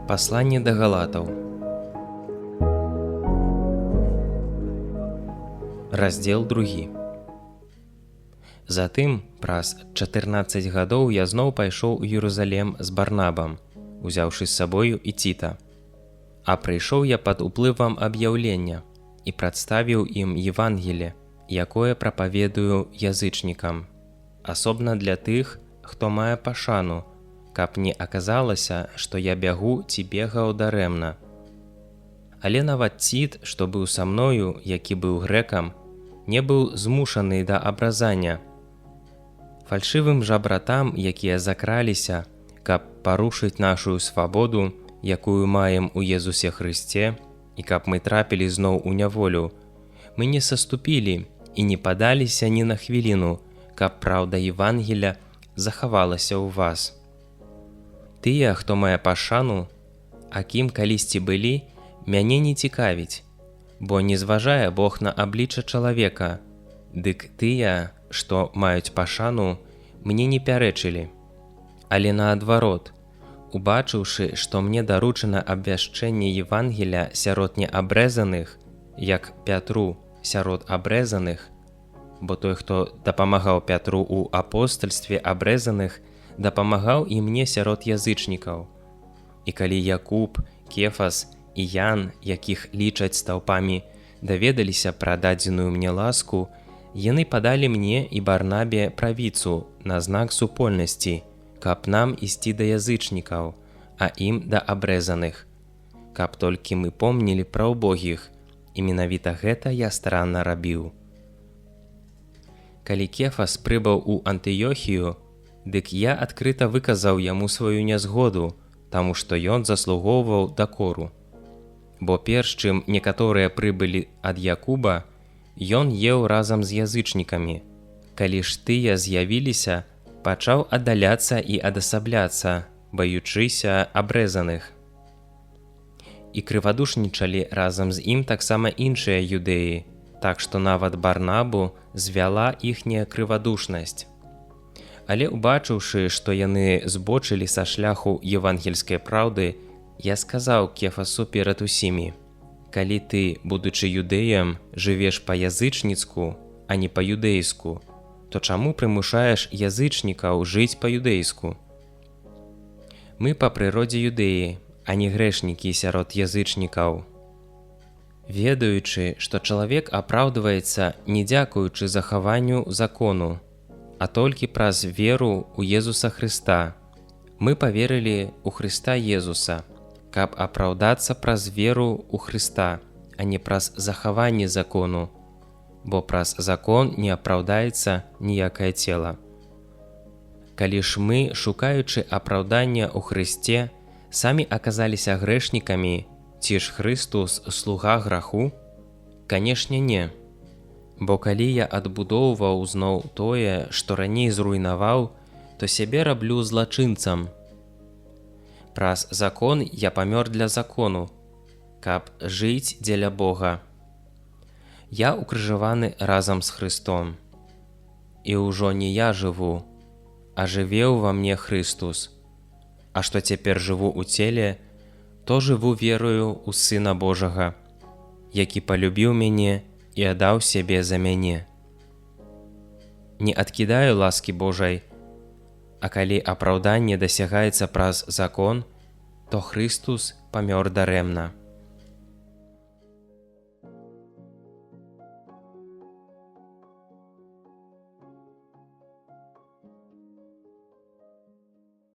Пасланне да галатаў. Раздзел 2. Затым, праз 14 гадоў я зноў пайшоў у Єрусалем з Барнабам, узяўшы з сабою і Ціта. А прыйшоў я пад уплывам аб'яўлення і прадставіў ім Евангелле, якое прапаведую язычнікам, асобна для тых, хто мае пашану, каб не аказалася, што я бягу ці бегаў дарэмна. Але нават Ціт, што быў са мною, які быў грэкам, не быў змушаны да абразання. Фальшывым жа братам, якія закраліся, каб парушыць нашу свабоду, якую маем у Езусе Хрысце, і каб мы трапілі зноў у няволю, мы не саступілі і не падаліся ні на хвіліну, каб праўда Евангеля захавалася ў вас. Тыя, хто мае пашану, а кім калісьці былі, мяне не цікавіць, бо не зважае Бог на аблічча чалавека, дык тыя, што маюць пашану, мне не пярэчылі. Але наадварот, убачыўшы, што мне даручана абвяшчэнне Евангеля сярод неабрэзаных, як Пятру сярод абрэзаных, бо той, хто дапамагаў Пятру ў апостальстве абрэзаных, дапамагаў і мне сярод язычнікаў. І калі Якуб, Кефас і Ян, якіх лічаць стаўпамі, даведаліся пра дадзеную мне ласку, яны падалі мне і Барнабе правіцу на знак супольнасці, каб нам ісці да язычнікаў, а ім да абрэзаных, каб толькі мы помнілі пра ўбогіх, і менавіта гэта я старанна рабіў. Калі Кефас прыбыў у Антыёхію, дык я адкрыта выказаў яму сваю нязгоду, таму што ён заслугоўваў дакору. Бо перш чым некаторыя прыбылі ад Якуба, ён еў разам з язычнікамі. Калі ж тыя з'явіліся, пачаў аддаляцца і адасабляцца, баючыся абрэзаных. І крывадушнічалі разам з ім таксама іншыя юдэі, так што нават Барнабу звяла іхняя крывадушнасць. Але убачыўшы, што яны збочылі са шляху евангельскай праўды, я сказаў Кефасу перад усімі: калі ты, будучы юдэем, жывеш па-язычніцку, а не па-юдэйску, то чаму прымушаеш язычнікаў жыць па-юдэйску? Мы па прыродзе юдэі, а не грэшнікі сярод язычнікаў. Ведаючы, што чалавек апраўдваецца не дзякуючы захаванню закону, а толькі праз веру ў Езуса Хрыста, мы паверылі ў Хрыста Езуса, каб апраўдацца праз веру ў Хрыста, а не праз захаванне закону, бо праз закон не апраўдаецца ніякае цела. Калі ж мы, шукаючы апраўдання ў Хрысце, самі аказаліся грэшнікамі, ці ж Хрыстус слуга граху? Канешне, не. Бо калі я адбудоўваў зноў тое, што раней зруйнаваў, то сябе раблю злачынцам. Праз закон я памёр для закону, каб жыць дзеля Бога. Я укрыжаваны разам з Хрыстом. І ўжо не я жыву, а жыве ўва мне Хрыстус. А што цяпер жыву ў целе, то жыву верою ў Сына Божага, які палюбіў мяне і аддаў сябе за мяне. Не адкідаю ласкі Божай, а калі апраўданне дасягаецца праз закон, то Хрыстус памёр дарэмна.